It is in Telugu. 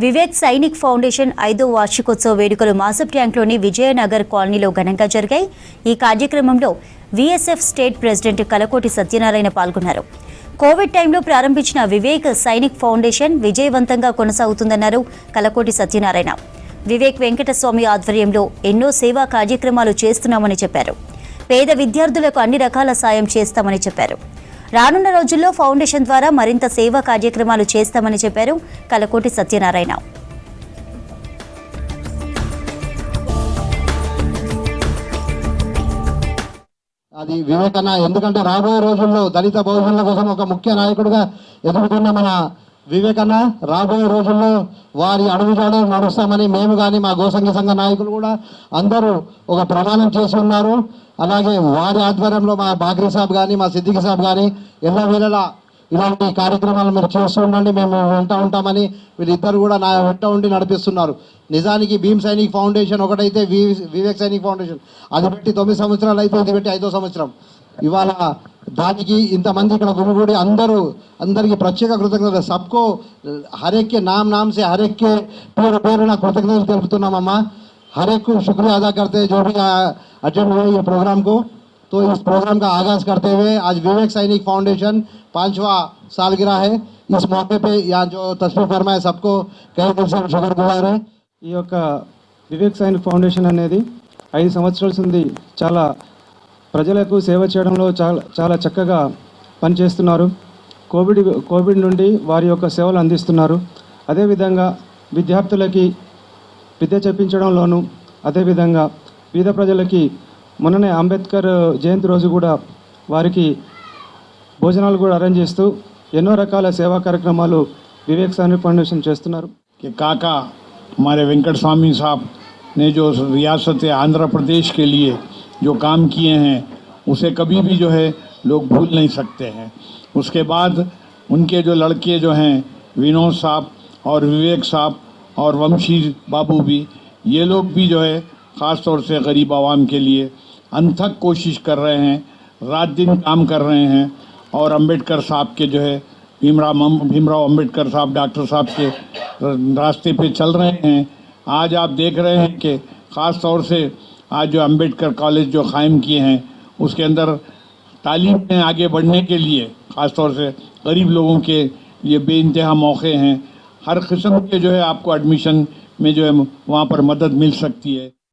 వివేక్ సైనిక్ ఫౌండేషన్ 5వ వార్షికోత్సవ వేడుకలు మాసబ్ ట్యాంక్లోని విజయనగర్ కాలనీలో ఘనంగా జరిగాయి. ఈ కార్యక్రమంలో వీఎస్ఎఫ్ స్టేట్ ప్రెసిడెంట్ కలకోటి సత్యనారాయణ పాల్గొన్నారు. కోవిడ్ టైంలో ప్రారంభించిన వివేక్ సైనిక్ ఫౌండేషన్ విజయవంతంగా కొనసాగుతుందన్నారు కలకోటి సత్యనారాయణ. వివేక్ వెంకటస్వామి ఆధ్వర్యంలో ఎన్నో సేవా కార్యక్రమాలు చేస్తున్నామని చెప్పారు. పేద విద్యార్థులకు అన్ని రకాల సాయం చేస్తామని చెప్పారు. రానున్న రోజుల్లో ఫౌండేషన్ ద్వారా మరింత సేవా కార్యక్రమాలు చేస్తామని చెప్పారు కలకోటి సత్యనారాయణ. అది వివేకన్న ఎందుకంటే రాబోయే రోజుల్లో దళిత బహుజనుల కోసం ఒక ముఖ్య నాయకుడిగా ఎదుగుతున్న మన వివేకన్న రాబోయే రోజుల్లో వారి అడుగుజాడలు నడుస్తామని మేము కానీ మా గోసంగి సంఘ నాయకులు కూడా అందరూ ఒక ప్రమాణం చేసి ఉన్నారు. అలాగే వారి ఆధ్వర్యంలో మా బాగ్రీ సాబ్ కానీ మా సిద్దికి సాబ్ కానీ ఎల్లవేళలా ఇలాంటి కార్యక్రమాలు మీరు చేస్తూ ఉండండి, మేము వెంట ఉంటామని వీళ్ళిద్దరు కూడా నా వెంట ఉండి నడిపిస్తున్నారు. నిజానికి భీమ్ సైనిక్ ఫౌండేషన్ ఒకటైతే వివేక్ సైనిక్ ఫౌండేషన్ అది పెట్టి 9 సంవత్సరాలు అయితే ఇది పెట్టి 5వ సంవత్సరం. ఇవాళ దానికి ఇంతమంది ఇక్కడ గుమిగూడి అందరికీ ప్రత్యేక కృతజ్ఞతలు. సబ్కో హరేక్కే నామ్సే హరేక్కే పేరున కృతజ్ఞతలు తెలుపుతున్నామమ్మా. हर एक को शुक्रिया अदा करते हैं जो भी अटेंड हुए ये प्रोग्राम को। तो इस प्रोग्राम का आगाज़ करते हुए आज विवेक सैनिक फाउंडेशन 5वां सालगिरह है। इस मौके पे यहाँ जो तस्वीर फरमाए सबको कई दिल से शुक्रगुजार है। ఈ యొక్క వివేక్ సైనిక్ ఫౌండేషన్ అనేది 5 సంవత్సరాల నుండి చాలా ప్రజలకు సేవ చేయడంలో చాలా చక్కగా పనిచేస్తున్నారు. కోవిడ్ నుండి వారి యొక్క సేవలు అందిస్తున్నారు. అదేవిధంగా విద్యార్థులకి విద్య చెప్పించడంలోనూ అదేవిధంగా పేద ప్రజలకి మొన్ననే అంబేద్కర్ జయంతి రోజు కూడా వారికి భోజనాలు కూడా అరేంజ్ చేస్తూ ఎన్నో రకాల సేవా కార్యక్రమాలు వివేక్ సైనిక్ ఫౌండేషన్ చేస్తున్నారు. काका हमारे वेंकट स्वामी साहब ने जो रियासत आंध्र प्रदेश के लिए जो काम किए हैं उसे कभी भी जो है लोग भूल नहीं सकते हैं। उसके बाद उनके जो लड़के जो हैं विनोद साहब और विवेक साहब और वंशी बाबू भी, ये लोग भी जो है ख़ास तौर से गरीब आवाम के लिए अनथक कोशिश कर रहे हैं, रात दिन काम कर रहे हैं और अंबेडकर साहब के जो है भीमराव अंबेडकर साहब डॉक्टर साहब के रास्ते पे चल रहे हैं। आज आप देख रहे हैं कि ख़ास तौर से आज जो अंबेडकर कॉलेज जो कायम किए हैं उसके अंदर तालीम में आगे बढ़ने के लिए ख़ास तौर से गरीब लोगों के लिए बेइंतहा मौके हैं। हर किस्म के जो है आपको एडमिशन में जो है वहाँ पर मदद मिल सकती है।